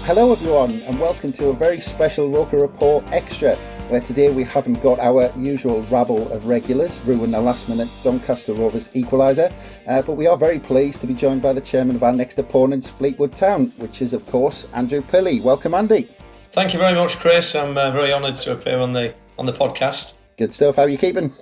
Hello everyone and welcome to a very special ROKER Report Extra, where today we haven't got our usual rabble of regulars ruin the last minute Doncaster Rovers equaliser, but we are very pleased to be joined by the chairman of our next opponents, Fleetwood Town, which is of course Andrew Pilley. Welcome, Andy. Thank you very much, Chris. I'm very honoured to appear on the podcast. Good stuff. How are you keeping?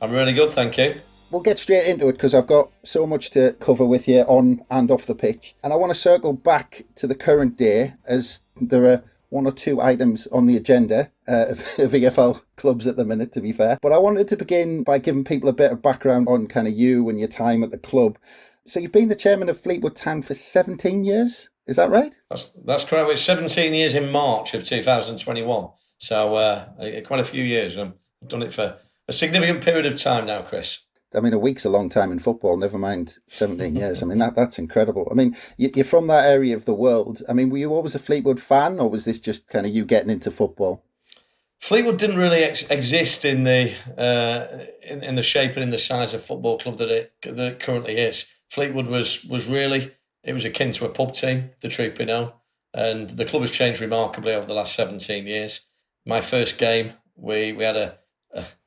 I'm really good, thank you. We'll get straight into it because I've got so much to cover with you on and off the pitch. And I want to circle back to the current day, as there are one or two items on the agenda of EFL clubs at the minute, to be fair. But I wanted to begin by giving people a bit of background on kind of you and your time at the club. So you've been the chairman of Fleetwood Town for 17 years, is that right? That's correct. It's 17 years in March of 2021. So quite a few years. I've done it for a significant period of time now, Chris. I mean, a week's a long time in football, never mind 17 years. I mean, that's incredible. I mean, you're from that area of the world. I mean, were you always a Fleetwood fan, or was this just kind of you getting into football? Fleetwood didn't really exist in the shape and in the size of football club that it currently is. Fleetwood was really, it was akin to a pub team, the truth be known, and the club has changed remarkably over the last 17 years. My first game, we had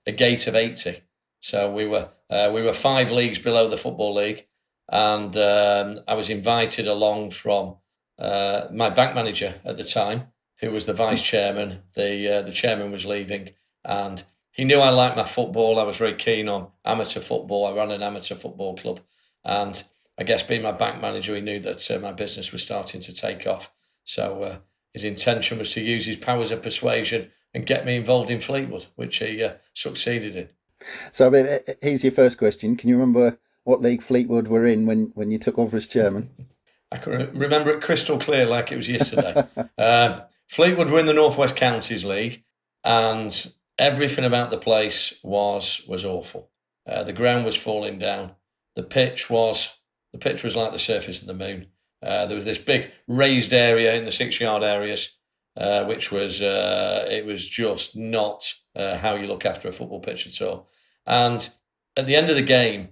a gate of 80. So we were 5 leagues below the Football League, and I was invited along from my bank manager at the time, who was the vice chairman. The chairman was leaving, and he knew I liked my football. I was very keen on amateur football. I ran an amateur football club, and I guess being my bank manager, he knew that my business was starting to take off. So his intention was to use his powers of persuasion and get me involved in Fleetwood, which he succeeded in. So, I mean, here's your first question. Can you remember what league Fleetwood were in when you took over as chairman? I can remember it crystal clear like it was yesterday. Fleetwood were in the North West Counties League, and everything about the place was awful. The ground was falling down. The pitch was like the surface of the moon. There was this big raised area in the 6-yard areas, which was it was just not how you look after a football pitch at all. And at the end of the game,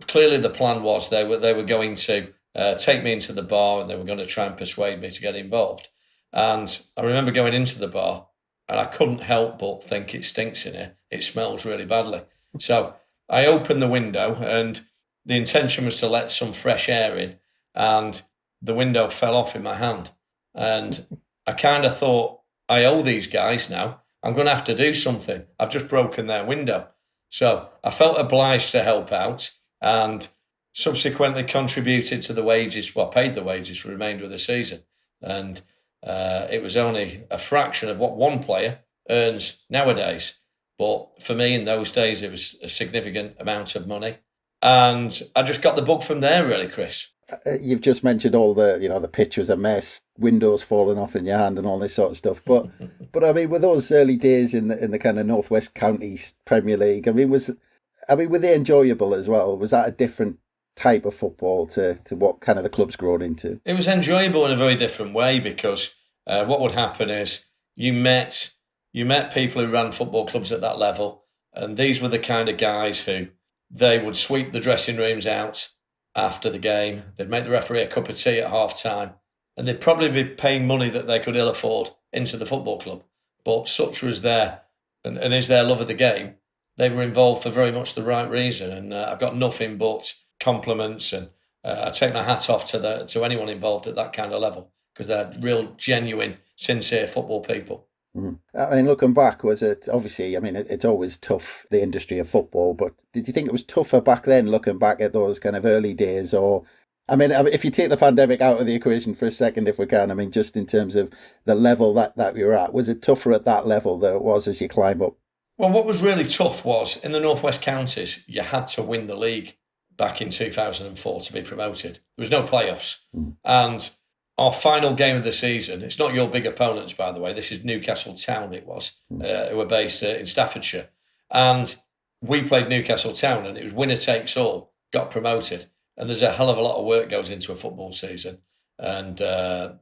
clearly the plan was they were going to take me into the bar, and they were going to try and persuade me to get involved. And I remember going into the bar, and I couldn't help but think, it stinks in here. It smells really badly. So I opened the window, and the intention was to let some fresh air in, and the window fell off in my hand. And I kind of thought, I owe these guys now. I'm going to have to do something. I've just broken their window. So I felt obliged to help out, and subsequently contributed to the wages, paid the wages for the remainder of the season. And it was only a fraction of what one player earns nowadays. But for me in those days, it was a significant amount of money. And I just got the bug from there, really, Chris. You've just mentioned all the pitch was a mess, windows falling off in your hand and all this sort of stuff. But I mean, with those early days in the kind of North West Counties Premier League, were they enjoyable as well? Was that a different type of football to what kind of the club's grown into? It was enjoyable in a very different way, because what would happen is you met people who ran football clubs at that level, and these were the kind of guys who they would sweep the dressing rooms out after the game. They'd make the referee a cup of tea at half time, and they'd probably be paying money that they could ill afford into the football club. But such was their and is their love of the game. They were involved for very much the right reason, and I've got nothing but compliments, and I take my hat off to anyone involved at that kind of level, because they're real, genuine, sincere football people. I mean, looking back, was it obviously? I mean, it's always tough, the industry of football. But did you think it was tougher back then, looking back at those kind of early days? Or, I mean, if you take the pandemic out of the equation for a second, if we can, I mean, just in terms of the level that we were at, was it tougher at that level than it was as you climb up? Well, what was really tough was in the North West Counties, you had to win the league back in 2004 to be promoted. There was no playoffs, and our final game of the season, it's not your big opponents, by the way. This is Newcastle Town, it was, who were based in Staffordshire. And we played Newcastle Town, and it was winner takes all, got promoted. And there's a hell of a lot of work goes into a football season. And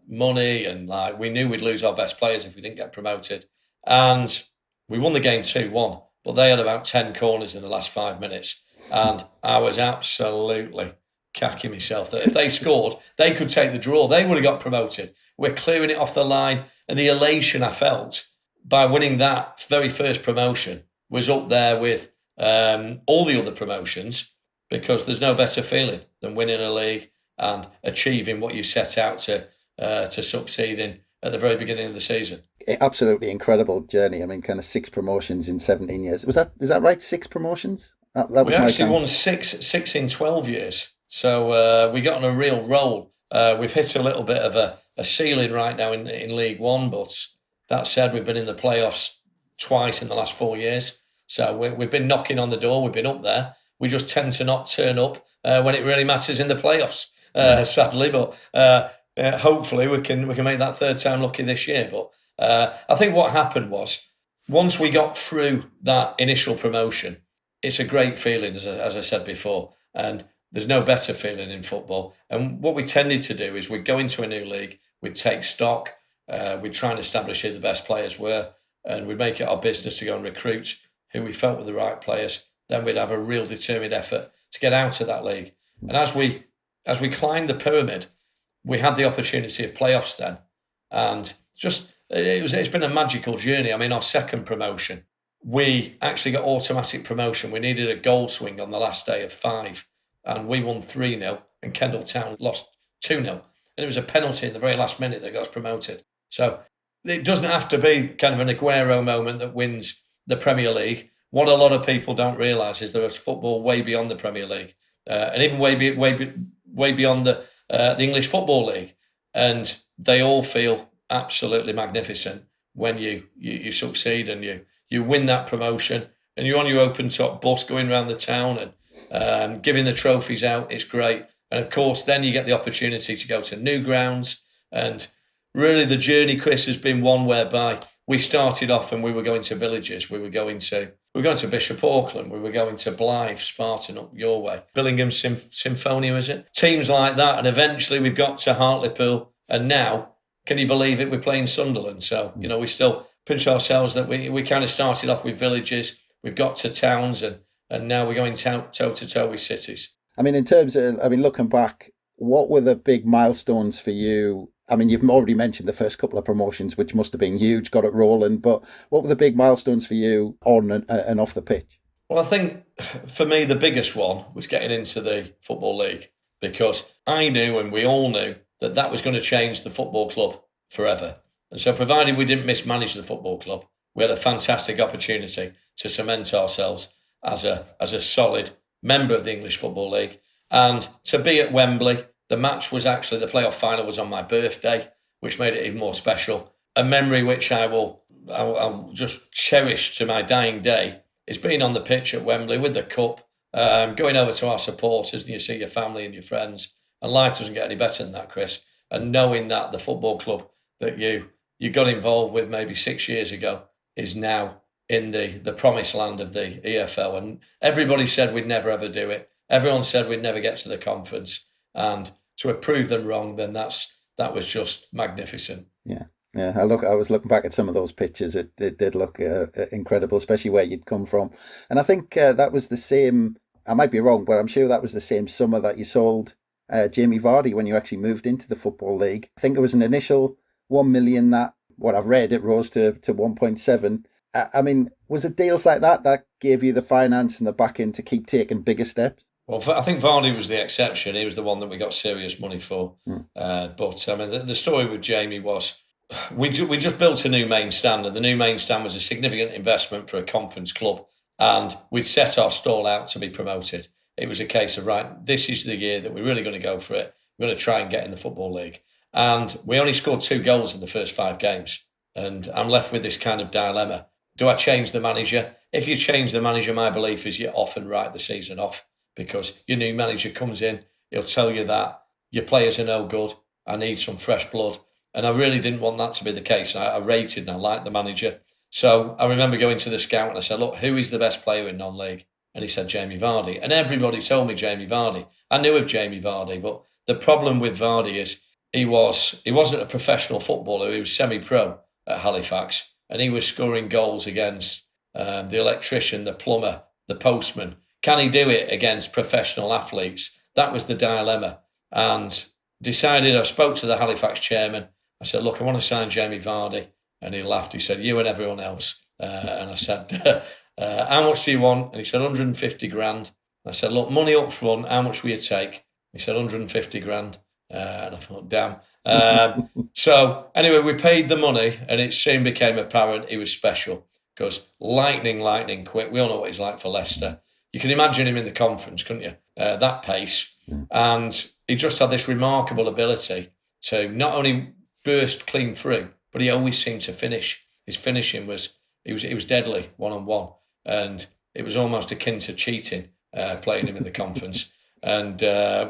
money, and we knew we'd lose our best players if we didn't get promoted. And we won the game 2-1, but they had about 10 corners in the last 5 minutes. And I was absolutely cacking myself, that if they scored, they could take the draw. They would have got promoted. We're clearing it off the line. And the elation I felt by winning that very first promotion was up there with all the other promotions, because there's no better feeling than winning a league and achieving what you set out to succeed in at the very beginning of the season. Absolutely incredible journey. I mean, kind of 6 promotions in 17 years. Is that right? 6 promotions? That was we actually won six in 12 years. So we got on a real roll. We've hit a little bit of a ceiling right now in League One, but that said, we've been in the playoffs twice in the last 4 years. So we've been knocking on the door. We've been up there. We just tend to not turn up when it really matters in the playoffs, sadly. But hopefully we can make that third time lucky this year. But I think what happened was, once we got through that initial promotion, it's a great feeling, as I said before, and there's no better feeling in football. And what we tended to do is we'd go into a new league, we'd take stock, we'd try and establish who the best players were, and we'd make it our business to go and recruit who we felt were the right players. Then we'd have a real determined effort to get out of that league. And as we climbed the pyramid, we had the opportunity of playoffs then. And it's been a magical journey. I mean, our second promotion, we actually got automatic promotion. We needed a goal swing on the last day of 5, and we won 3-0, and Kendal Town lost 2-0. And it was a penalty in the very last minute that got us promoted. So it doesn't have to be kind of an Aguero moment that wins the Premier League. What a lot of people don't realise is there is football way beyond the Premier League, and even way beyond the English Football League. And they all feel absolutely magnificent when you succeed and you win that promotion, and you're on your open top bus going around the town and giving the trophies out. It's great. And of course, then you get the opportunity to go to new grounds. And really the journey, Chris, has been one whereby we started off and we were going to villages. We were going to Bishop Auckland. We were going to Blythe, Spartan up your way. Billingham Symphonia, is it? Teams like that. And eventually we've got to Hartlepool. And now, can you believe it? We're playing Sunderland. So, we still pinch ourselves that we kind of started off with villages. We've got to towns, and now we're going toe to toe with cities. I mean, looking back, what were the big milestones for you? I mean, you've already mentioned the first couple of promotions, which must have been huge, got it rolling. But what were the big milestones for you on and off the pitch? Well, I think for me, the biggest one was getting into the Football League, because I knew, and we all knew, that was going to change the football club forever. And so provided we didn't mismanage the football club, we had a fantastic opportunity to cement ourselves as a solid member of the English Football League. And to be at Wembley, the match was actually, the playoff final was on my birthday, which made it even more special. A memory which I'll just cherish to my dying day is being on the pitch at Wembley with the cup, going over to our supporters, and you see your family and your friends. And life doesn't get any better than that, Chris. And knowing that the football club that you got involved with maybe 6 years ago is now in the promised land of the EFL. And everybody said we'd never ever do it. Everyone said we'd never get to the conference. And to have proved them wrong, then that was just magnificent. Yeah. I was looking back at some of those pictures. It did look incredible, especially where you'd come from. And I think that was the same. I might be wrong, but I'm sure that was the same summer that you sold Jamie Vardy when you actually moved into the Football League. I think it was an initial 1 million that, what I've read, it rose to 1.7. I mean, was it deals like that gave you the finance and the backing to keep taking bigger steps? Well, I think Vardy was the exception. He was the one that we got serious money for. But I mean, the story with Jamie was we just built a new main stand, and the new main stand was a significant investment for a conference club, and we'd set our stall out to be promoted. It was a case of, right, this is the year that we're really going to go for it. We're going to try and get in the Football League. And we only scored 2 goals in the first 5 games. And I'm left with this kind of dilemma. Do I change the manager? If you change the manager, my belief is you often write the season off, because your new manager comes in, he'll tell you that your players are no good, I need some fresh blood. And I really didn't want that to be the case. I rated and I liked the manager. So I remember going to the scout and I said, look, who is the best player in non-league? And he said Jamie Vardy. And everybody told me Jamie Vardy. I knew of Jamie Vardy, but the problem with Vardy is he wasn't a professional footballer. He was semi-pro at Halifax, and he was scoring goals against the electrician, the plumber, the postman. Can he do it against professional athletes? that was the dilemma. And I spoke to the Halifax chairman. I said, look, I want to sign Jamie Vardy. And he laughed. He said, you and everyone else. And I said, how much do you want? And he said, 150 grand. I said, look, money up front, how much will you take? He said, 150 grand. And I thought, damn. So anyway, we paid the money, and it soon became apparent he was special, because lightning quick. We all know what he's like for Leicester. You can imagine him in the conference, couldn't you? That pace. And he just had this remarkable ability to not only burst clean through, but he always seemed to finish. His finishing was deadly one-on-one, and it was almost akin to cheating, playing him in the conference. And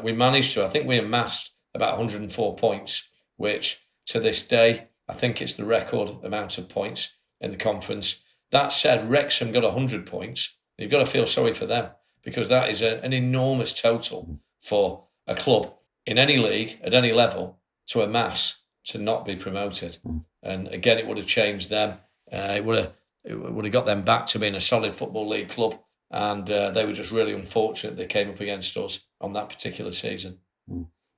we managed to, I think we amassed about 104 points, which to this day, I think it's the record amount of points in the conference. That said, Wrexham got 100 points. You've got to feel sorry for them, because that is an enormous total for a club in any league at any level to amass to not be promoted. And again, it would have changed them. It would have got them back to being a solid Football League club. And they were just really unfortunate they came up against us on that particular season.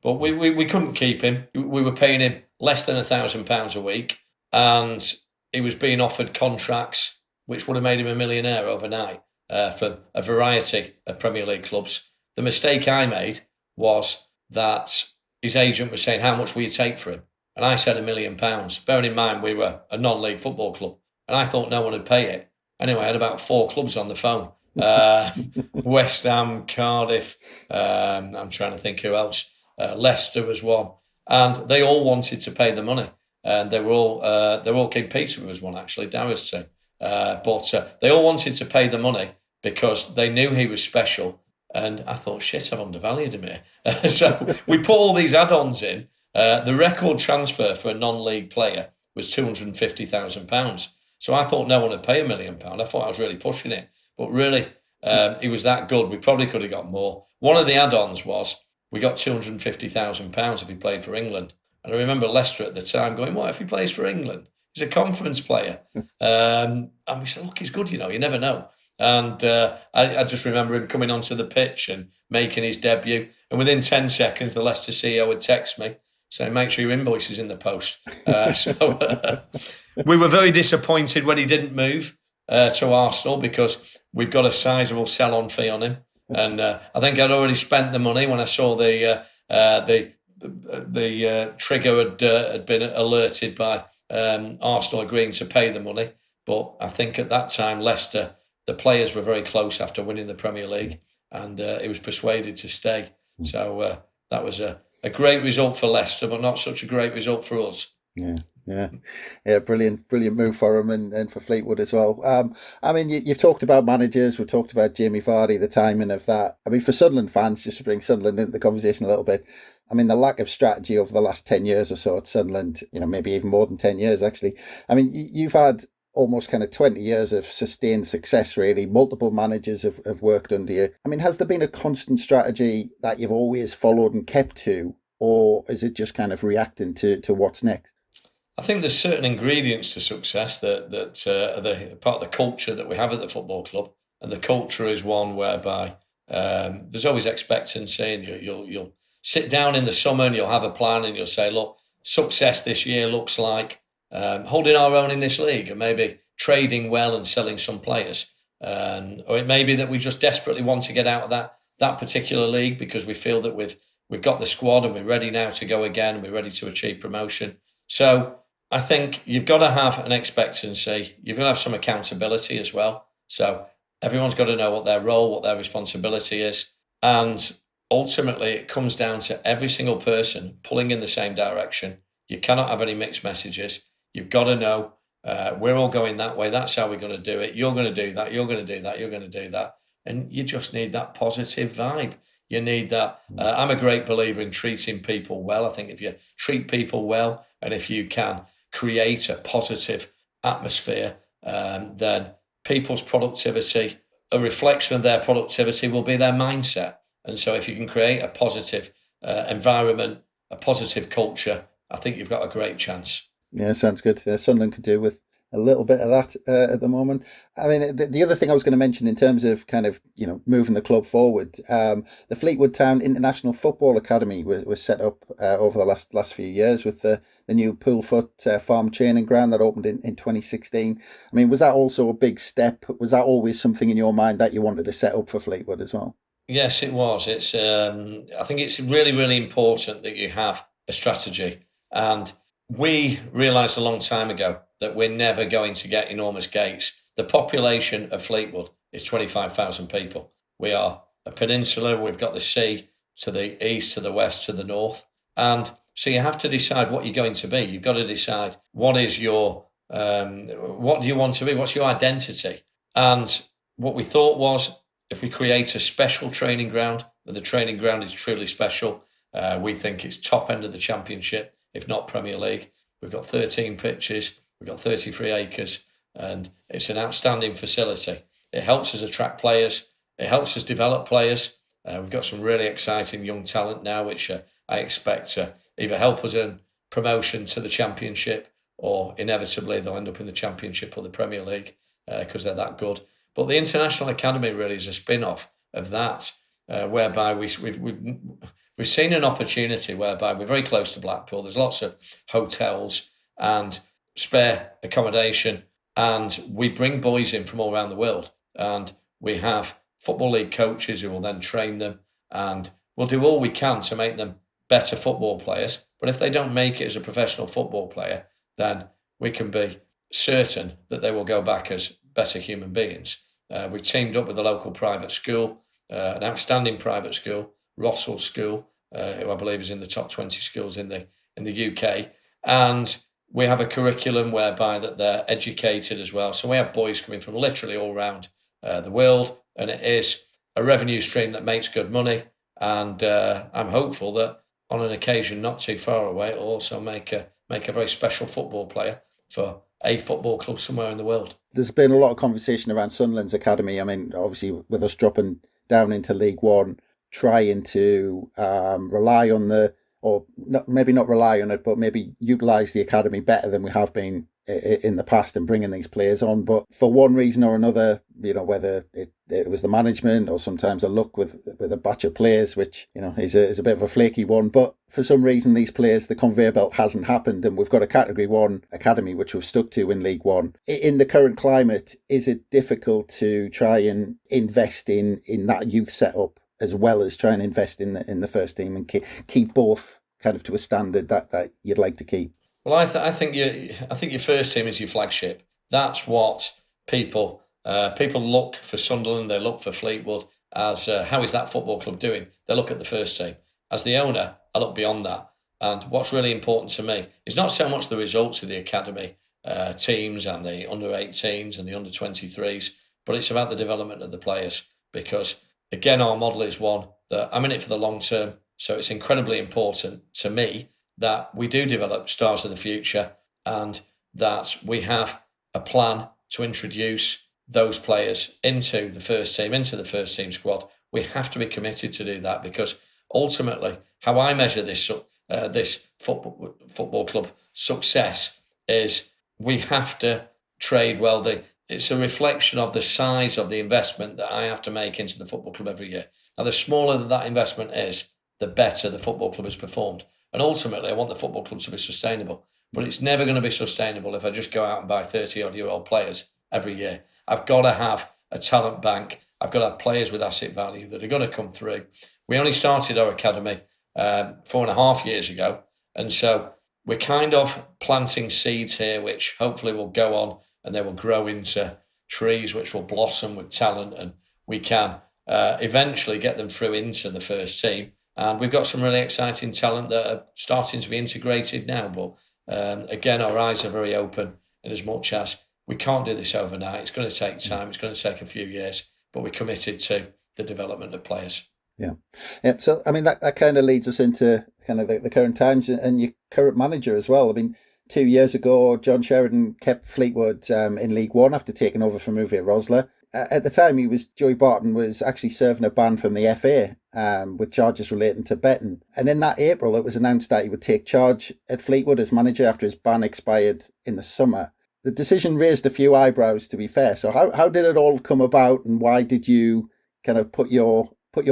But we couldn't keep him. We were paying him less than £1,000 a week, and he was being offered contracts which would have made him a millionaire overnight for a variety of Premier League clubs. The mistake I made was that his agent was saying, how much will you take for him? And I said £1 million. Bearing in mind we were a non-league football club, and I thought no one would pay it. Anyway, I had about 4 clubs on the phone. West Ham, Cardiff, I'm trying to think who else. Leicester was one, and they all wanted to pay the money, and they were all King Peter was one, actually, Darrow's team, but they all wanted to pay the money because they knew he was special. And I thought, shit, I've undervalued him here. So we put all these add-ons in. The record transfer for a non-league player was £250,000. So I thought no one would pay £1 million. I thought I was really pushing it. But really, he was that good. We probably could have got more. One of the add-ons was we got £250,000 if he played for England. And I remember Leicester at the time going, what if he plays for England? He's a conference player. And we said, look, he's good, you never know. And I just remember him coming onto the pitch and making his debut. And within 10 seconds, the Leicester CEO would text me saying, make sure your invoice is in the post. We were very disappointed when he didn't move to Arsenal, because we've got a sizable sell-on fee on him. And I think I'd already spent the money when I saw the trigger had been alerted by Arsenal agreeing to pay the money. But I think at that time, Leicester, the players were very close after winning the Premier League, and he was persuaded to stay. So that was a great result for Leicester, but not such a great result for us. Yeah, brilliant move for him and for Fleetwood as well. I mean, you've talked about managers. We've talked about Jamie Vardy, the timing of that. I mean, for Sunderland fans, just to bring Sunderland into the conversation a little bit, I mean, the lack of strategy over the last 10 years or so at Sunderland, maybe even more than 10 years, actually. I mean, you've had almost kind of 20 years of sustained success, really. Multiple managers have worked under you. I mean, has there been a constant strategy that you've always followed and kept to, or is it just kind of reacting to what's next? I think there's certain ingredients to success that are the part of the culture that we have at the football club, and the culture is one whereby there's always expectancy, and you'll sit down in the summer and you'll have a plan, and you'll say, look, success this year looks like holding our own in this league, and maybe trading well and selling some players, or it may be that we just desperately want to get out of that particular league because we feel that we've got the squad and we're ready now to go again, and we're ready to achieve promotion. So I think you've got to have an expectancy. You've got to have some accountability as well. So everyone's got to know what their role, what their responsibility is. And ultimately, it comes down to every single person pulling in the same direction. You cannot have any mixed messages. You've got to know we're all going that way. That's how we're going to do it. You're going to do that. You're going to do that. You're going to do that. And you just need that positive vibe. You need that. I'm a great believer in treating people well. I think if you treat people well, and if you can create a positive atmosphere, then people's productivity, a reflection of their productivity will be their mindset. And so if you can create a positive environment, a positive culture, I think you've got a great chance. Yeah, sounds good. Sunderland could do with a little bit of that at the moment. I mean, the other thing I was going to mention in terms of kind of, moving the club forward, the Fleetwood Town International Football Academy was set up over the last few years with the new Poolfoot Farm training ground that opened in 2016. I mean, was that also a big step? Was that always something in your mind that you wanted to set up for Fleetwood as well? Yes, it was. I think it's really, really important that you have a strategy. And we realised a long time ago that we're never going to get enormous gates. The population of Fleetwood is 25,000 people. We are a peninsula. We've got the sea to the east, to the west, to the north. And so you have to decide what you're going to be. You've got to decide what is what do you want to be? What's your identity? And what we thought was, if we create a special training ground, that the training ground is truly special, we think it's top end of the Championship, if not Premier League. We've got 13 pitches, we've got 33 acres, and it's an outstanding facility. It helps us attract players, it helps us develop players. We've got some really exciting young talent now, which I expect to either help us in promotion to the Championship, or inevitably they'll end up in the Championship or the Premier League because they're that good. But the International Academy really is a spin-off of that, whereby we've seen an opportunity whereby we're very close to Blackpool. There's lots of hotels and spare accommodation, and we bring boys in from all around the world, and we have Football League coaches who will then train them, and we'll do all we can to make them better football players. But if they don't make it as a professional football player, then we can be certain that they will go back as better human beings. We've teamed up with a local private school, an outstanding private school, Rossall School, who I believe is in the top 20 schools in the UK, and we have a curriculum whereby that they're educated as well. So we have boys coming from literally all around the world, and it is a revenue stream that makes good money. And I'm hopeful that on an occasion not too far away, it'll also make a very special football player for a football club somewhere in the world. There's been a lot of conversation around Sunderland's academy. I mean, obviously, with us dropping down into League One, trying to rely on maybe not rely on it, but maybe utilise the academy better than we have been in the past and bringing these players on. But for one reason or another, whether it was the management or sometimes a luck with a batch of players, which, is a bit of a flaky one. But for some reason, these players, the conveyor belt hasn't happened, and we've got a Category 1 academy, which we've stuck to in League One. In the current climate, is it difficult to try and invest in that youth setup as well as try and invest in the first team and keep both kind of to a standard that you'd like to keep? Well, I think your first team is your flagship. That's what people look for Sunderland. They look for Fleetwood as how is that football club doing? They look at the first team. As the owner, I look beyond that. And what's really important to me is not so much the results of the academy teams and the under-18s and the under-23s, but it's about the development of the players. Because again, our model is one that I'm in it for the long term. So it's incredibly important to me that we do develop stars of the future and that we have a plan to introduce those players into the first team squad. We have to be committed to do that, because ultimately how I measure this football club success is we have to trade well. It's a reflection of the size of the investment that I have to make into the football club every year. Now, the smaller that investment is, the better the football club has performed. And ultimately, I want the football club to be sustainable. But it's never going to be sustainable if I just go out and buy 30-odd-year-old players every year. I've got to have a talent bank. I've got to have players with asset value that are going to come through. We only started our academy 4.5 years ago. And so we're kind of planting seeds here, which hopefully will go on and they will grow into trees which will blossom with talent. And we can eventually get them through into the first team. And we've got some really exciting talent that are starting to be integrated now. But again, our eyes are very open in as much as we can't do this overnight. It's going to take time. It's going to take a few years, but we're committed to the development of players. Yeah. So, I mean, that kind of leads us into kind of the current times and your current manager as well. I mean, 2 years ago, John Sheridan kept Fleetwood in League One after taking over from Uwe Rosler. At the time, Joey Barton was actually serving a ban from the FA with charges relating to betting. And in that April, it was announced that he would take charge at Fleetwood as manager after his ban expired in the summer. the decision raised a few eyebrows, to be fair. So how did it all come about, and why did you kind of put your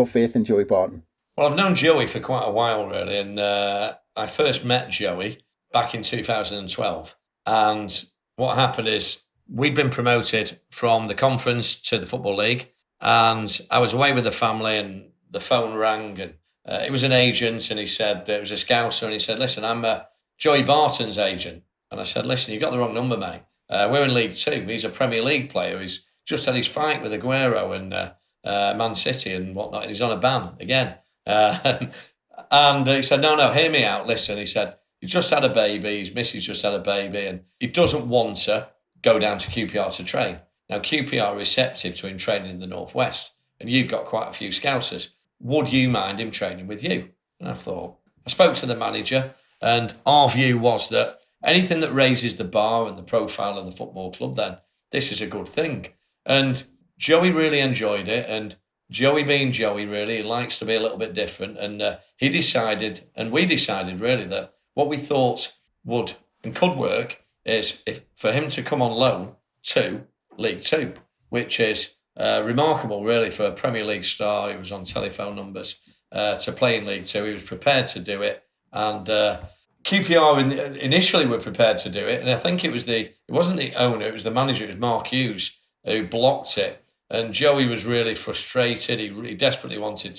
faith in Joey Barton? Well, I've known Joey for quite a while, really, and I first met Joey back in 2012. And what happened is we'd been promoted from the conference to the Football League, and I was away with the family, and the phone rang, and it was an agent, and he said, it was a scouser, and he said, listen, I'm Joey Barton's agent. And I said, listen, you've got the wrong number, mate. We're in League Two. He's a Premier League player. He's just had his fight with Aguero and Man City and whatnot, and he's on a ban again. And he said, no, hear me out. Listen, he said, he's just had a baby. His missus just had a baby, and he doesn't want to go down to QPR to train. Now, QPR are receptive to him training in the Northwest, and you've got quite a few Scousers. Would you mind him training with you? And I thought, I spoke to the manager, and our view was that anything that raises the bar and the profile of the football club, then this is a good thing. And Joey really enjoyed it, and Joey being Joey, really, he likes to be a little bit different. And he decided, and we decided really, that what we thought would and could work is for him to come on loan to League Two, which is remarkable, really, for a Premier League star who was on telephone numbers to play in League Two. He was prepared to do it, and QPR initially were prepared to do it, and I think it wasn't the owner, it was the manager, it was Mark Hughes, who blocked it. And Joey was really frustrated. He desperately wanted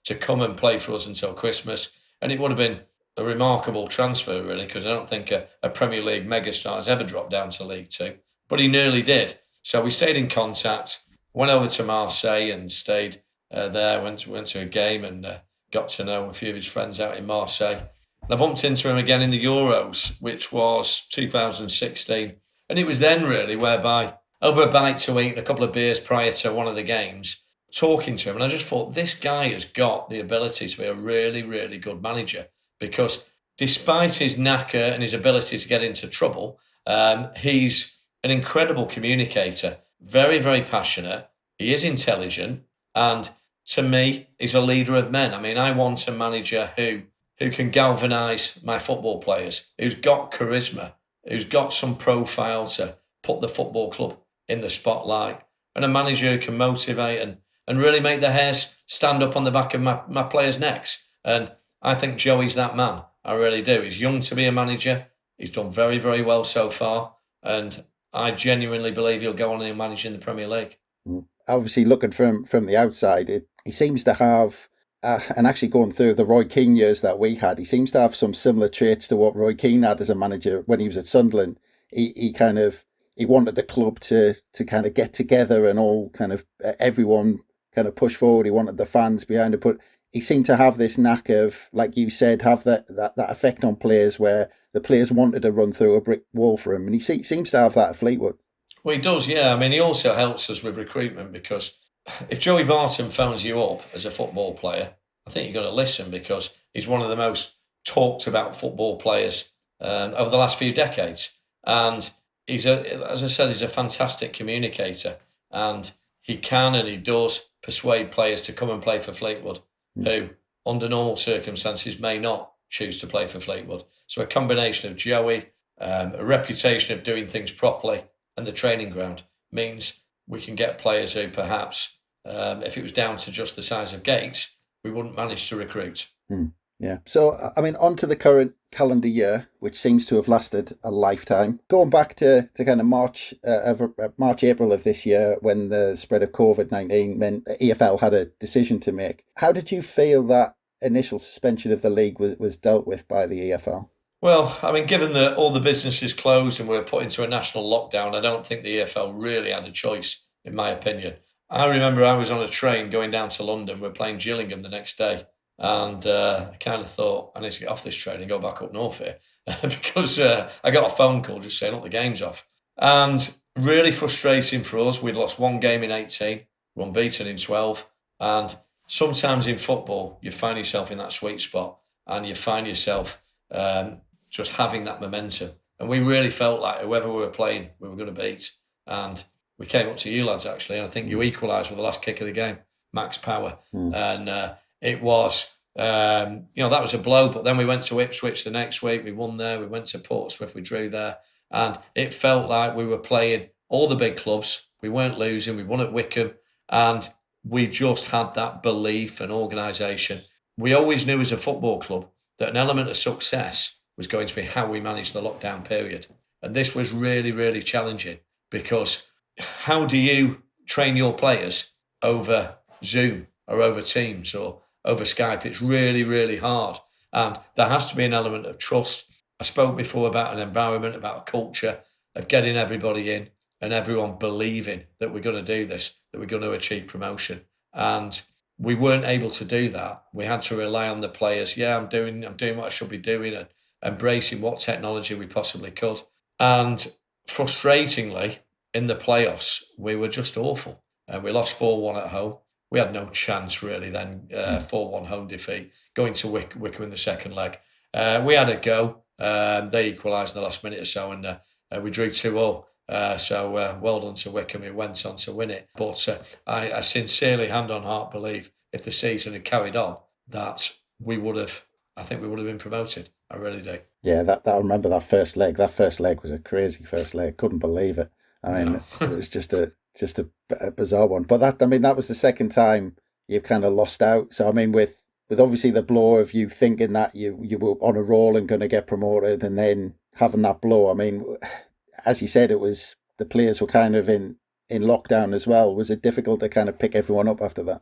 to come and play for us until Christmas, and it would have been a remarkable transfer, really, because I don't think a Premier League megastar has ever dropped down to League Two, but he nearly did. So we stayed in contact, went over to Marseille and stayed there, went to a game and got to know a few of his friends out in Marseille. And I bumped into him again in the Euros, which was 2016. And it was then, really, whereby over a bite to eat and a couple of beers prior to one of the games, talking to him, and I just thought, this guy has got the ability to be a really, really good manager, because despite his knacker and his ability to get into trouble, he's an incredible communicator, very, very passionate. He is intelligent, and to me, he's a leader of men. I mean, I want a manager who can galvanise my football players, who's got charisma, who's got some profile to put the football club in the spotlight, and a manager who can motivate and really make the hairs stand up on the back of my players' necks. And I think Joey's that man. I really do. He's young to be a manager. He's done very, very well so far. And I genuinely believe he'll go on and manage in the Premier League. Obviously, looking from the outside, he seems to have, and actually going through the Roy Keane years that we had, he seems to have some similar traits to what Roy Keane had as a manager when he was at Sunderland. He wanted the club to kind of get together and all kind of everyone kind of push forward. He wanted the fans behind it, but he seemed to have this knack of, like you said, have that effect on players where the players wanted to run through a brick wall for him, and he seems to have that at Fleetwood. Well, he does, yeah. I mean, he also helps us with recruitment, because if Joey Barton phones you up as a football player, I think you've got to listen, because he's one of the most talked about football players over the last few decades. And as I said, he's a fantastic communicator, and he can and he does persuade players to come and play for Fleetwood, who under normal circumstances may not choose to play for Fleetwood. So a combination of Joey, a reputation of doing things properly, and the training ground means we can get players who perhaps, if it was down to just the size of gates, we wouldn't manage to recruit. Yeah. So, I mean, on to the current calendar year, which seems to have lasted a lifetime. Going back to kind of March, April of this year, when the spread of COVID-19 meant the EFL had a decision to make. How did you feel that initial suspension of the league was dealt with by the EFL? Well, I mean, given that all the businesses closed and we're put into a national lockdown, I don't think the EFL really had a choice, in my opinion. I remember I was on a train going down to London. We're playing Gillingham the next day. And I kind of thought, I need to get off this train and go back up north here because I got a phone call just saying, look, the game's off. And really frustrating for us. We'd lost one game in 18, we're unbeaten in 12. And sometimes in football, you find yourself in that sweet spot and you find yourself just having that momentum. And we really felt like whoever we were playing, we were going to beat. And we came up to you lads, actually, and I think you equalised with the last kick of the game, Max Power. And it was, that was a blow. But then we went to Ipswich the next week. We won there. We went to Portsmouth. We drew there. And it felt like we were playing all the big clubs. We weren't losing. We won at Wycombe. And we just had that belief and organisation. We always knew as a football club that an element of success was going to be how we managed the lockdown period. And this was really, really challenging, because how do you train your players over Zoom or over Teams or over Skype? It's really, really hard. And there has to be an element of trust. I spoke before about an environment, about a culture of getting everybody in and everyone believing that we're going to do this, that we're going to achieve promotion. And we weren't able to do that. We had to rely on the players. Yeah, I'm doing what I should be doing, and embracing what technology we possibly could. And frustratingly, in the playoffs, we were just awful. We lost 4-1 at home. We had no chance really then, 4-1 home defeat, going to Wycombe in the second leg. We had a go. They equalised in the last minute or so, and we drew 2-2. So well done to Wycombe, who went on to win it. But I sincerely, hand on heart, believe if the season had carried on, that I think we would have been promoted. I really do. Yeah, that I remember that first leg. That first leg was a crazy first leg. Couldn't believe it. I mean, it was just a bizarre one. But that was the second time you've kind of lost out. So I mean, with obviously the blow of you thinking that you were on a roll and going to get promoted, and then having that blow. I mean, as you said, it was the players were kind of in lockdown as well. Was it difficult to kind of pick everyone up after that?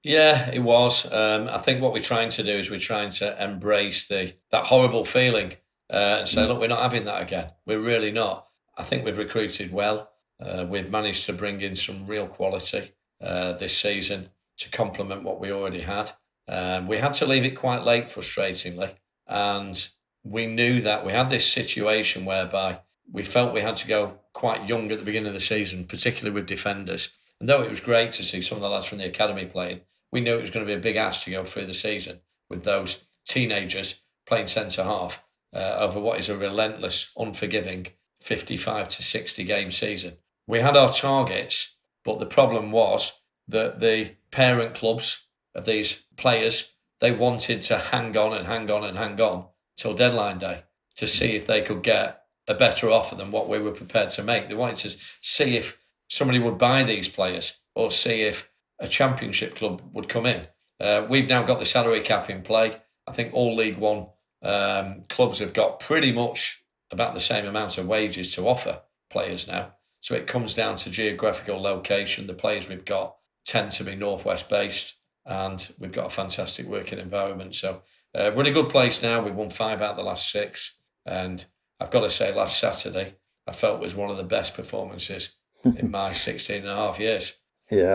Yeah, it was. I think what we're trying to do is we're trying to embrace that horrible feeling and say, look, we're not having that again. We're really not. I think we've recruited well. We've managed to bring in some real quality this season to complement what we already had. We had to leave it quite late, frustratingly. And we knew that we had this situation whereby we felt we had to go quite young at the beginning of the season, particularly with defenders. And though it was great to see some of the lads from the academy playing, we knew it was going to be a big ask to go through the season with those teenagers playing centre half over what is a relentless, unforgiving 55 to 60 game season. We had our targets, but the problem was that the parent clubs of these players, they wanted to hang on and hang on and hang on till deadline day to see if they could get a better offer than what we were prepared to make. They wanted to see if somebody would buy these players or see if a championship club would come in. We've now got the salary cap in play. I think all League One clubs have got pretty much about the same amount of wages to offer players now. So it comes down to geographical location. The players we've got tend to be Northwest based, and we've got a fantastic working environment. So we're in a good place now. We've won 5 out of the last 6. And I've got to say, last Saturday, I felt was one of the best performances in my 16 and a half years. Yeah,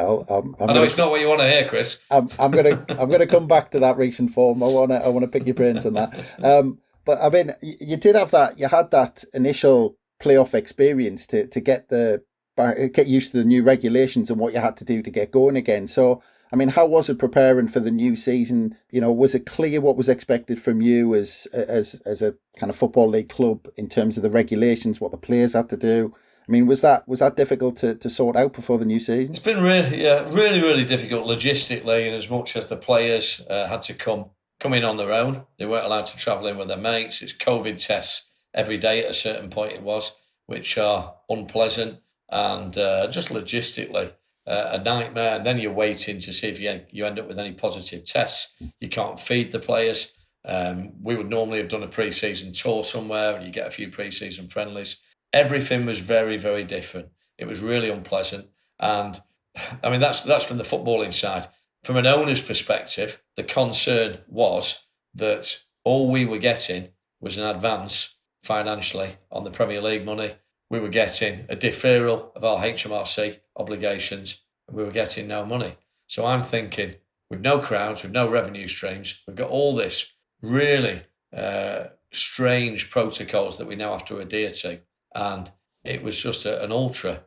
I know it's not what you want to hear, Chris. I'm gonna come back to that recent form. I wanna pick your brains on that. But I mean, you did have that. You had that initial playoff experience to get used to the new regulations and what you had to do to get going again. So I mean, how was it preparing for the new season? You know, was it clear what was expected from you as a kind of football league club in terms of the regulations, what the players had to do? I mean, was that difficult to sort out before the new season? It's been really difficult logistically, and as much as the players had to come in on their own, they weren't allowed to travel in with their mates. It's COVID tests every day at a certain point it was, which are unpleasant and just logistically a nightmare. And then you're waiting to see if you end up with any positive tests. You can't feed the players. We would normally have done a pre-season tour somewhere, and you get a few pre-season friendlies. Everything was very, very different. It was really unpleasant. And I mean, that's from the footballing side. From an owner's perspective, the concern was that all we were getting was an advance financially on the Premier League money. We were getting a deferral of our HMRC obligations, and we were getting no money. So I'm thinking, with no crowds, with no revenue streams, we've got all this really strange protocols that we now have to adhere to. And it was just an ultra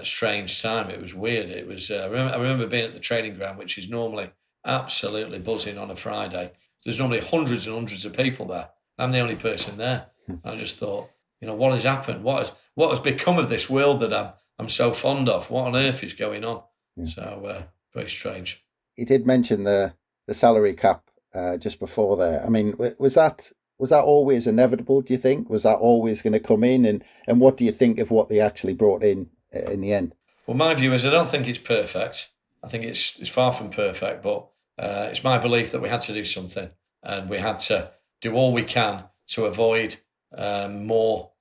strange time. It was weird. It was. I remember being at the training ground, which is normally absolutely buzzing on a Friday. There's normally hundreds and hundreds of people there. I'm the only person there. I just thought, what has happened? What has become of this world that I'm so fond of? What on earth is going on? Yeah. So very strange. You did mention the salary cap just before there. I mean, was that Was that always inevitable, do you think? Was that always going to come in? And what do you think of what they actually brought in the end? Well, my view is I don't think it's perfect. I think it's far from perfect, but it's my belief that we had to do something, and we had to do all we can to avoid more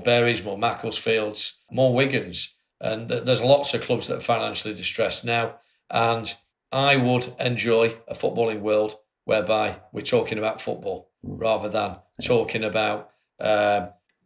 Berries, more Macclesfields, more Wigans. And there's lots of clubs that are financially distressed now. And I would enjoy a footballing world whereby we're talking about football rather than talking about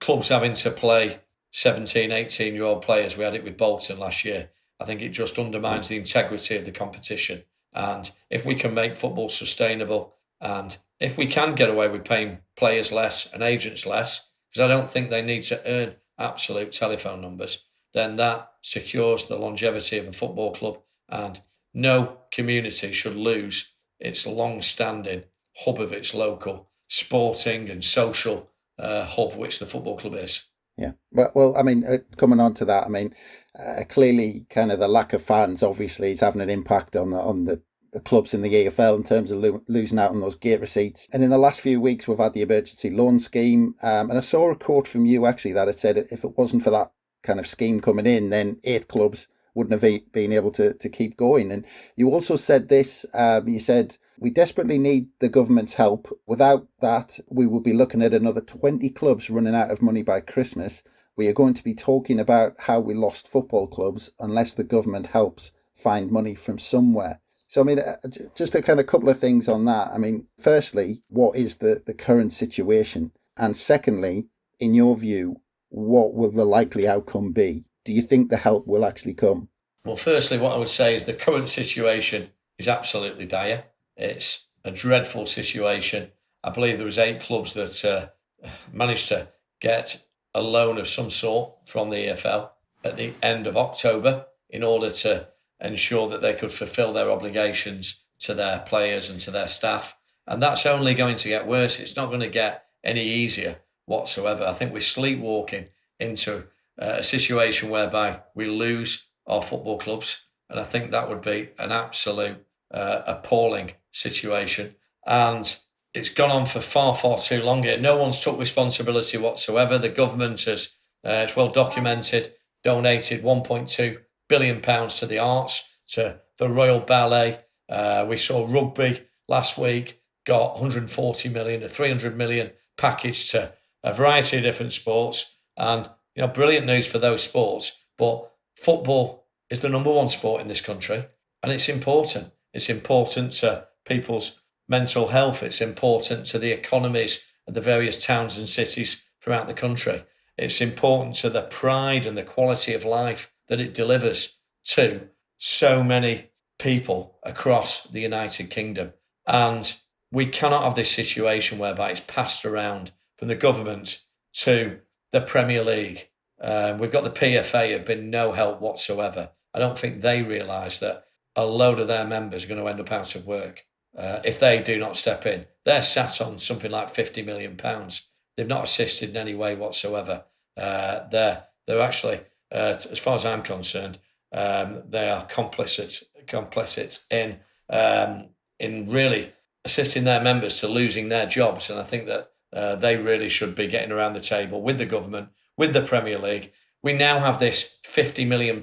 clubs having to play 17, 18-year-old players. We had it with Bolton last year. I think it just undermines the integrity of the competition. And if we can make football sustainable, and if we can get away with paying players less and agents less, because I don't think they need to earn absolute telephone numbers, then that secures the longevity of a football club. And no community should lose its long-standing hub of its local sporting and social hub, which the football club is. Yeah, well, I mean, coming on to that, I mean, clearly, kind of the lack of fans obviously is having an impact on the clubs in the EFL in terms of losing out on those gate receipts. And in the last few weeks, we've had the emergency loan scheme, and I saw a quote from you actually that it said if it wasn't for that kind of scheme coming in, then 8 clubs wouldn't have been able to keep going. And you also said this, you said, we desperately need the government's help. Without that, we will be looking at another 20 clubs running out of money by Christmas. We are going to be talking about how we lost football clubs unless the government helps find money from somewhere. So, I mean, just a kind of couple of things on that. I mean, firstly, what is the current situation? And secondly, in your view, what will the likely outcome be? Do you think the help will actually come? Well, firstly, what I would say is the current situation is absolutely dire. It's a dreadful situation. I believe there was 8 clubs that managed to get a loan of some sort from the EFL at the end of October in order to ensure that they could fulfil their obligations to their players and to their staff. And that's only going to get worse. It's not going to get any easier whatsoever. I think we're sleepwalking into a situation whereby we lose our football clubs. And I think that would be an absolute appalling situation. And it's gone on for far, far too long here. No one's took responsibility whatsoever. The government has, it's well documented, donated £1.2 billion to the arts, to the Royal Ballet. We saw rugby last week, got 140 million, a 300 million package to a variety of different sports. And, brilliant news for those sports. But football is the number one sport in this country, and it's important. It's important to people's mental health. It's important to the economies of the various towns and cities throughout the country. It's important to the pride and the quality of life that it delivers to so many people across the United Kingdom. And we cannot have this situation whereby it's passed around from the government to the Premier League. We've got the PFA have been no help whatsoever. I don't think they realise that a load of their members are going to end up out of work if they do not step in. They're sat on something like £50 million. They've not assisted in any way whatsoever. They're actually, as far as I'm concerned, they are complicit in really assisting their members to losing their jobs. And I think that they really should be getting around the table with the government, with the Premier League. We now have this £50 million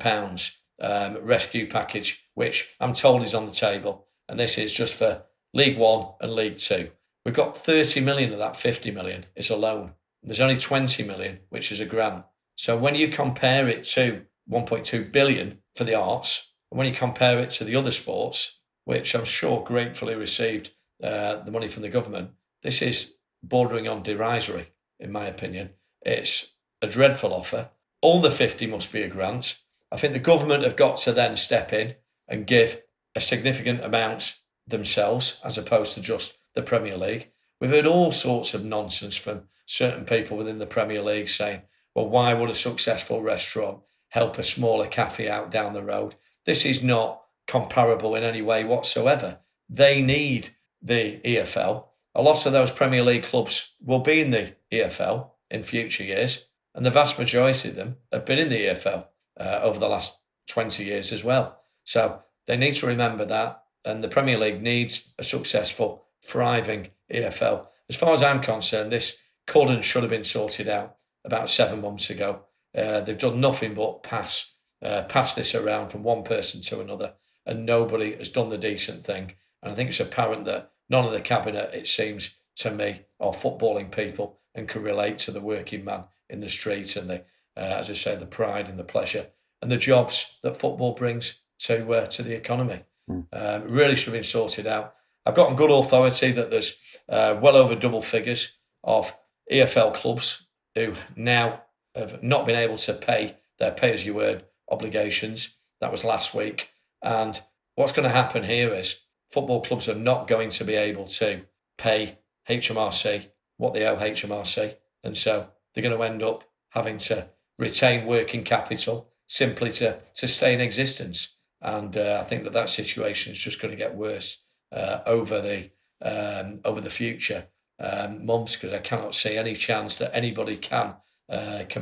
rescue package, which I'm told is on the table. And this is just for League One and League Two. We've got 30 million of that 50 million is a loan. There's only 20 million, which is a grant. So when you compare it to 1.2 billion for the arts, and when you compare it to the other sports, which I'm sure gratefully received the money from the government, this is bordering on derisory, in my opinion. It's a dreadful offer. All the 50 must be a grant. I think the government have got to then step in and give a significant amount themselves, as opposed to just the Premier League. We've heard all sorts of nonsense from certain people within the Premier League saying, well, why would a successful restaurant help a smaller cafe out down the road? This is not comparable in any way whatsoever. They need the EFL. A lot of those Premier League clubs will be in the EFL in future years, and the vast majority of them have been in the EFL over the last 20 years as well. So they need to remember that, and the Premier League needs a successful, thriving EFL. as far as I'm concerned, this could and should have been sorted out about 7 months ago. They've done nothing but pass this around from one person to another, and nobody has done the decent thing. And I think it's apparent that none of the cabinet, it seems to me, are footballing people and can relate to the working man in the street and the, as I say, the pride and the pleasure and the jobs that football brings to the economy. Really should have been sorted out. I've got on good authority that there's well over double figures of EFL clubs who now have not been able to pay their pay-as-you-earn obligations. That was last week. And what's going to happen here is football clubs are not going to be able to pay HMRC what they owe HMRC. And so they're going to end up having to retain working capital simply to stay in existence. And I think that situation is just going to get worse over the future months, because I cannot see any chance that anybody can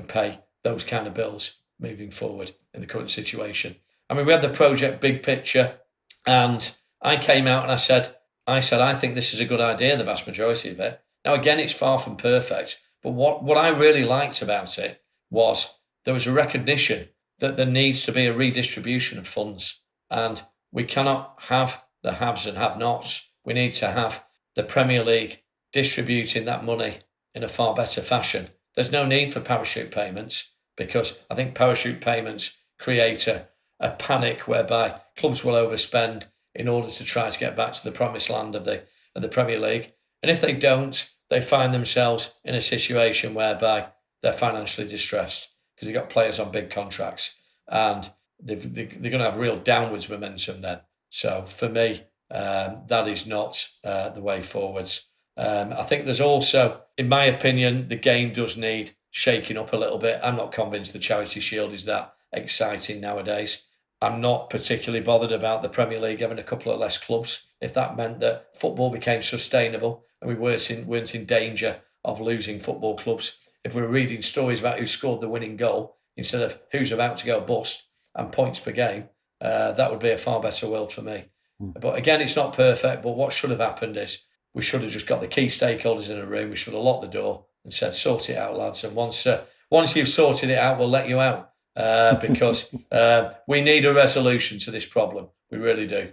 pay those kind of bills moving forward in the current situation. I mean, we had the project Big Picture, and I came out and I said, I think this is a good idea, the vast majority of it. Now, again, it's far from perfect, but what I really liked about it was there was a recognition that there needs to be a redistribution of funds, and we cannot have the haves and have-nots. We need to have the Premier League distributing that money in a far better fashion. There's no need for parachute payments, because I think parachute payments create a panic whereby clubs will overspend in order to try to get back to the promised land of the Premier League. And if they don't, they find themselves in a situation whereby they're financially distressed because they've got players on big contracts, and they're going to have real downwards momentum then. So for me, that is not the way forwards. I think there's also, in my opinion, the game does need shaking up a little bit. I'm not convinced the Charity Shield is that exciting nowadays. I'm not particularly bothered about the Premier League having a couple of less clubs if that meant that football became sustainable and we weren't in danger of losing football clubs. If we were reading stories about who scored the winning goal instead of who's about to go bust and points per game, that would be a far better world for me. But again, it's not perfect, but what should have happened is we should have just got the key stakeholders in a room, we should have locked the door and said, sort it out, lads, and once you've sorted it out, we'll let you out. Because we need a resolution to this problem. We really do.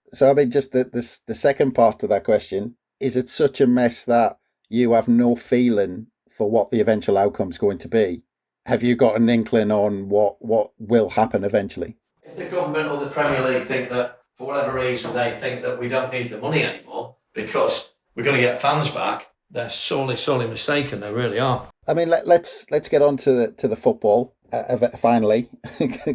So, I mean, just the second part to that question, is it such a mess that you have no feeling for what the eventual outcome is going to be? Have you got an inkling on what will happen eventually? If the government or the Premier League think that, for whatever reason, they think that we don't need the money anymore because we're going to get fans back, they're sorely mistaken. They really are. I mean, let's get on to the football. Finally,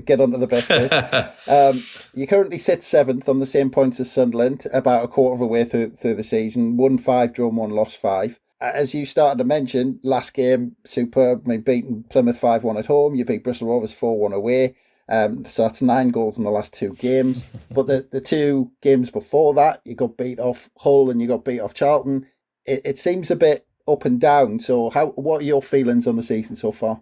get on to the best bit. You currently sit 7th on the same points as Sunderland, about a quarter of the way through the season. Won 5, drawn 1, lost 5. As you started to mention, last game, superb. I mean, beating Plymouth 5-1 at home. You beat Bristol Rovers 4-1 away. So that's 9 goals in the last 2 games. But the 2 games before that, you got beat off Hull and you got beat off Charlton. It seems a bit up and down. So what are your feelings on the season so far?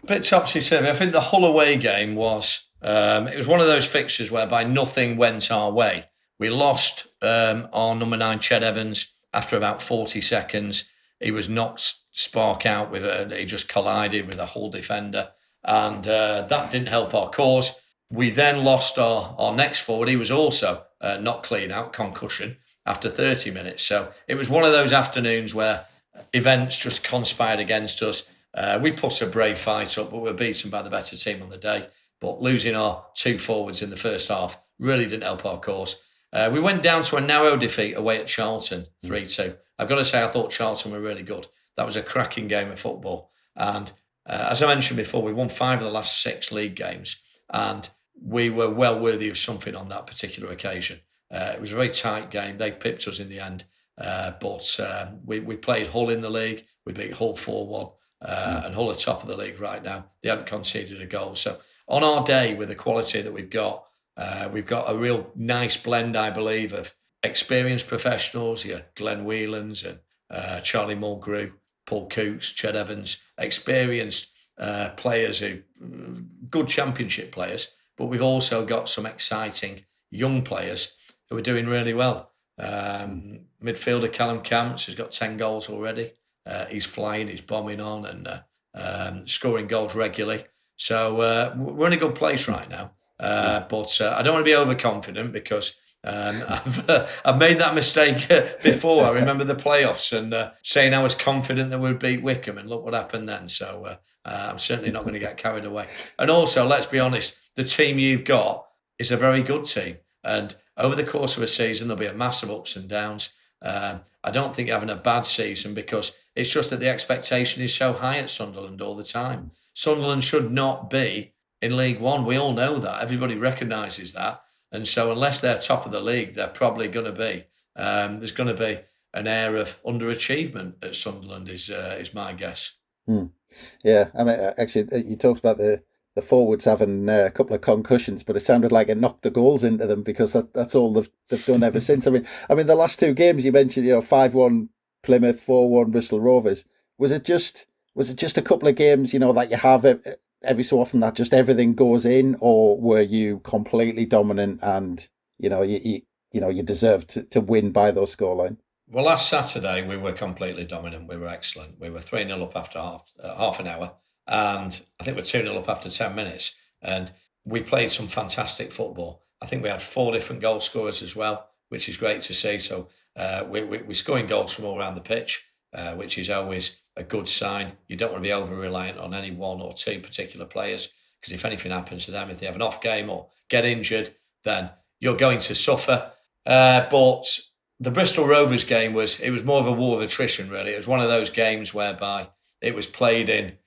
A bit topsy-turvy. I think the Hull away game was it was one of those fixtures whereby nothing went our way. We lost our number 9 Ched Evans after about 40 seconds. He was knocked spark out he just collided with a Hull defender, and that didn't help our cause. We then lost our next forward. He was also not clean out, concussion, after 30 minutes. So it was one of those afternoons where events just conspired against us. We put a brave fight up, but we were beaten by the better team on the day. But losing our 2 forwards in the first half really didn't help our cause. We went down to a narrow defeat away at Charlton, 3-2. I've got to say, I thought Charlton were really good. That was a cracking game of football. And as I mentioned before, we won 5 of the last 6 league games. And we were well worthy of something on that particular occasion. It was a very tight game. They pipped us in the end. But we played Hull in the league. We beat Hull 4-1. And Hull are top of the league right now. They haven't conceded a goal. So on our day, with the quality that we've got a real nice blend, I believe, of experienced professionals, Glenn Whelans and Charlie Mulgrew, Paul Coots, Ched Evans, experienced players, good championship players, but we've also got some exciting young players who are doing really well. Midfielder Callum Camps has got 10 goals already. He's flying, he's bombing on and scoring goals regularly. So we're in a good place right now. But I don't want to be overconfident because I've made that mistake before. I remember the playoffs and saying I was confident that we'd beat Wickham, and look what happened then. So I'm certainly not going to get carried away. And also, let's be honest, the team you've got is a very good team. And over the course of a season, there'll be a massive ups and downs. I don't think you're having a bad season because it's just that the expectation is so high at Sunderland all the time. Sunderland should not be in League One. We all know that. Everybody recognises that. And so unless they're top of the league, they're probably going to be. There's going to be an air of underachievement at Sunderland is my guess. Yeah, I mean, actually, you talked about the forwards having a couple of concussions, but it sounded like it knocked the goals into them because that's all they've done ever since. I mean, the last two games you mentioned, 5-1 Plymouth, 4-1 Bristol Rovers. Was it just a couple of games, that you have every so often that just everything goes in, or were you completely dominant and you deserved to win by those scoreline? Well, last Saturday we were completely dominant. We were excellent. We were 3-0 up after half an hour, and I think we're 2-0 up after 10 minutes. And we played some fantastic football. I think we had 4 different goal scorers as well, which is great to see. So we're scoring goals from all around the pitch, which is always a good sign. You don't want to be over-reliant on any one or two particular players, because if anything happens to them, if they have an off game or get injured, then you're going to suffer. But the Bristol Rovers game was more of a war of attrition, really. It was one of those games whereby it was played in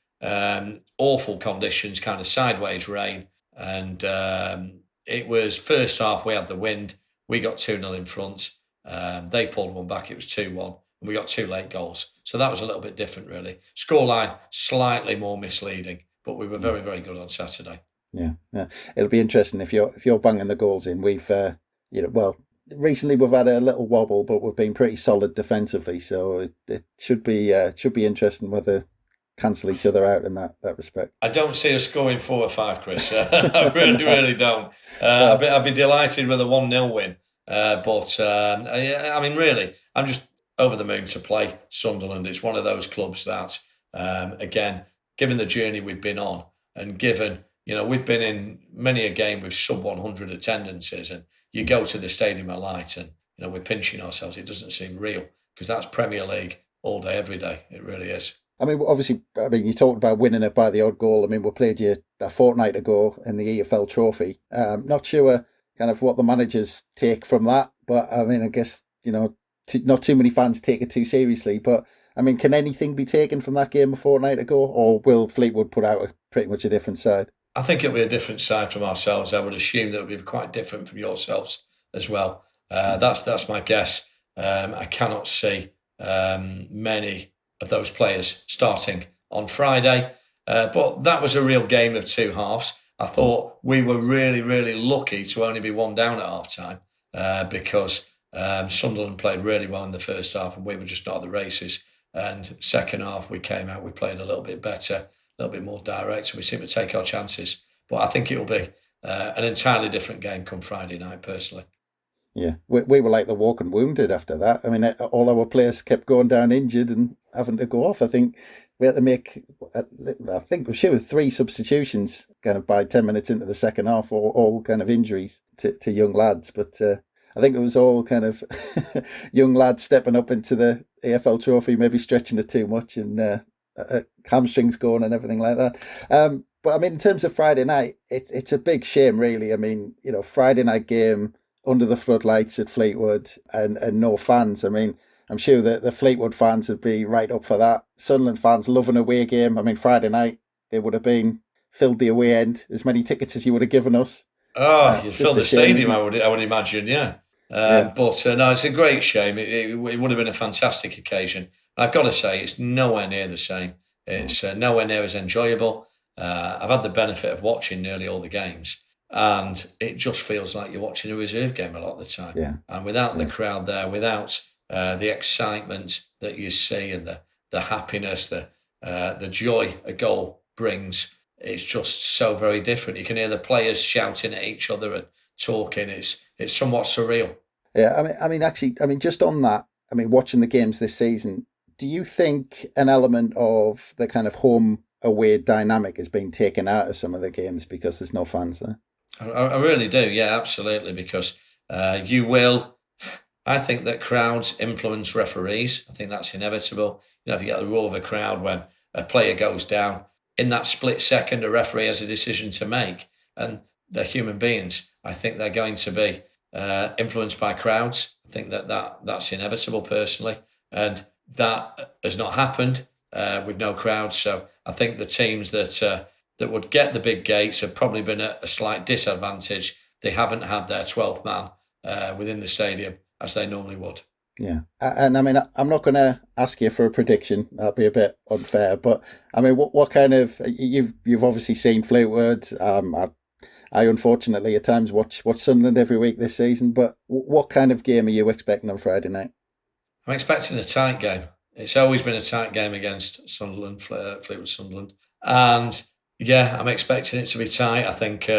awful conditions, kind of sideways rain. And it was first half, we had the wind. We got 2-0 in front. They pulled one back. It was 2-1. And we got 2 late goals. So that was a little bit different, really. Scoreline, slightly more misleading, but we were very, very good on Saturday. Yeah. It'll be interesting if you're banging the goals in. We've, recently we've had a little wobble, but we've been pretty solid defensively. So it should be interesting whether cancel each other out in that respect. I don't see us scoring 4 or 5, Chris. I really, really don't. I'd be delighted with a 1-0 win. Really, I'm just over the moon to play Sunderland. It's one of those clubs that, again, given the journey we've been on, and given, we've been in many a game with sub 100 attendances, and you go to the Stadium of Light and, we're pinching ourselves. It doesn't seem real, because that's Premier League all day, every day. It really is. I mean, obviously, you talked about winning it by the odd goal. I mean, we played you a fortnight ago in the EFL Trophy. Not sure kind of what the managers take from that, but I mean, I guess, not too many fans take it too seriously. But I mean, can anything be taken from that game a fortnight ago, or will Fleetwood put out pretty much a different side? I think it'll be a different side from ourselves. I would assume that it'll be quite different from yourselves as well. That's my guess. I cannot see many of those players starting on Friday. But that was a real game of 2 halves. I thought we were really, really lucky to only be 1 down at half time because Sunderland played really well in the first half and we were just not at the races. And second half, we came out, we played a little bit better, a little bit more direct, and we seemed to take our chances. But I think it will be an entirely different game come Friday night, personally. Yeah, we were like the walking wounded after that. I mean, all our players kept going down injured and having to go off. I think we had to make, it was 3 substitutions kind of by 10 minutes into the second half, all kind of injuries to young lads. But I think it was all kind of young lads stepping up into the EFL Trophy, maybe stretching it too much and hamstrings going and everything like that. But I mean, in terms of Friday night, it's a big shame, really. I mean, Friday night game under the floodlights at Fleetwood and no fans. I mean, I'm sure that the Fleetwood fans would be right up for that. Sunderland fans love an away game. I mean, Friday night, they would have filled the away end, as many tickets as you would have given us. Oh, you'd fill the stadium, I would imagine, yeah. But no, it's a great shame. It would have been a fantastic occasion. I've got to say, it's nowhere near the same. It's nowhere near as enjoyable. I've had the benefit of watching nearly all the games, and it just feels like you're watching a reserve game a lot of the time. Yeah. And without the crowd there, without the excitement that you see and the happiness, the joy a goal brings, it's just so very different. You can hear the players shouting at each other and talking. It's somewhat surreal. Yeah, just on that, watching the games this season, do you think an element of the kind of home away dynamic has been taken out of some of the games because there's no fans there? I really do, yeah, absolutely, because you will. I think that crowds influence referees. I think that's inevitable. If you get the roar of a crowd when a player goes down, in that split second, a referee has a decision to make, and they're human beings. I think they're going to be influenced by crowds. I think that's inevitable personally, and that has not happened with no crowds. So I think the teams that would get the big gates have probably been at a slight disadvantage. They haven't had their 12th man within the stadium as they normally would. Yeah, and I'm not going to ask you for a prediction. That'd be a bit unfair. But what kind of you've obviously seen Fleetwood. I unfortunately at times watch Sunderland every week this season. But what kind of game are you expecting on Friday night? I'm expecting a tight game. It's always been a tight game against Sunderland, Fleetwood Sunderland, and yeah, I'm expecting it to be tight. I think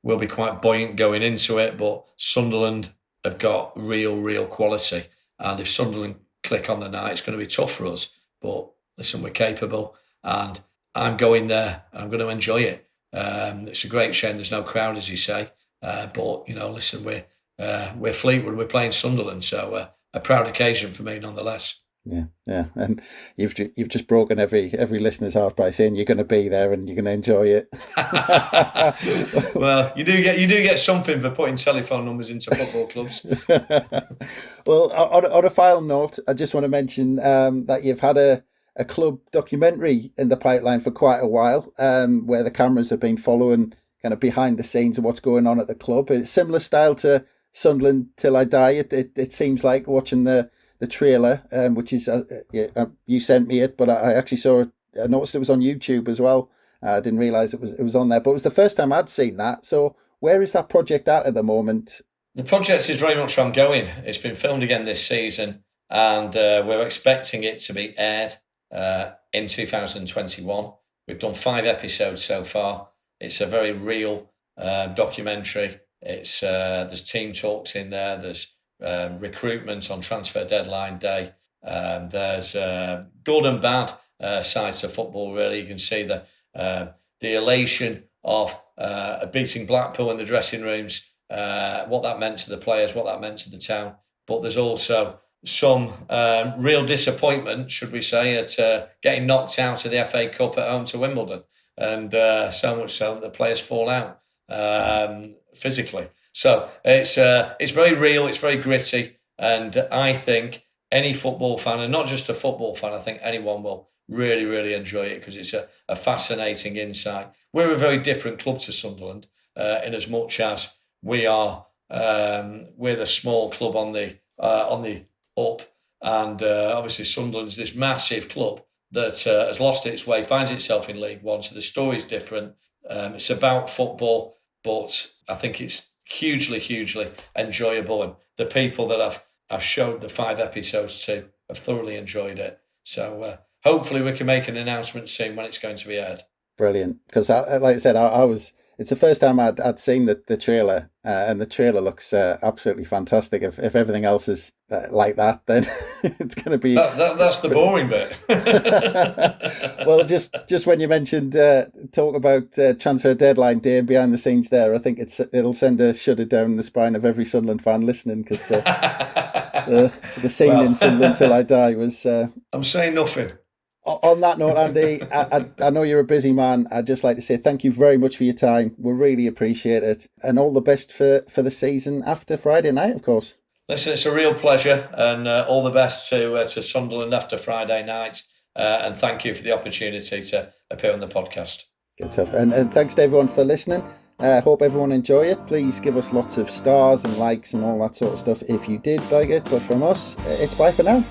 we'll be quite buoyant going into it, but Sunderland have got real quality. And if Sunderland click on the night, it's going to be tough for us. But listen, we're capable, and I'm going there. I'm going to enjoy it. It's a great shame there's no crowd, as you say. But listen, we're Fleetwood. We're playing Sunderland, so a proud occasion for me, nonetheless. Yeah, and you've just broken every listener's heart by saying you're going to be there and you're going to enjoy it. Well, you do get something for putting telephone numbers into football clubs. Well, on a final note, I just want to mention that you've had a club documentary in the pipeline for quite a while, where the cameras have been following kind of behind the scenes of what's going on at the club. It's similar style to Sunderland Till I Die. It seems like watching the trailer, which is you sent me it, but I actually saw it. I noticed it was on YouTube as well. I didn't realise it was on there, but it was the first time I'd seen that. So where is that project at the moment? The project is very much ongoing. It's been filmed again this season, and we're expecting it to be aired in 2021. We've done 5 episodes so far. It's a very real documentary. There's team talks in there. There's recruitment on transfer deadline day. There's good and bad sides to football. Really, you can see the elation of beating Blackpool in the dressing rooms, what that meant to the players, what that meant to the town. But there's also some real disappointment, should we say, at getting knocked out of the FA Cup at home to Wimbledon, and so much so that the players fall out physically. So it's very real, it's very gritty, and I think any football fan, and not just a football fan, I think anyone will really enjoy it because it's a fascinating insight. We're a very different club to Sunderland in as much as we're the small club on the up, and obviously Sunderland's this massive club that has lost its way, finds itself in League One. So the story's different. It's about football, but I think it's hugely enjoyable, and the people that I've showed the 5 episodes to have thoroughly enjoyed it. So hopefully we can make an announcement soon when it's going to be aired. Brilliant, because like I said, I was. It's the first time I'd seen the trailer, and the trailer looks absolutely fantastic. If everything else is like that, then it's going to be. That's the boring bit. Well, just when you mentioned talk about transfer deadline day and behind the scenes there, I think it'll send a shudder down the spine of every Sunderland fan listening, because the scene in Sunderland Till I Die was. I'm saying nothing. On that note, Andy, I know you're a busy man. I'd just like to say thank you very much for your time. We really appreciate it. And all the best for the season after Friday night, of course. Listen, it's a real pleasure, and all the best to Sunderland after Friday night. And thank you for the opportunity to appear on the podcast. Good stuff. And thanks to everyone for listening. Hope everyone enjoy it. Please give us lots of stars and likes and all that sort of stuff if you did like it. But from us, it's bye for now.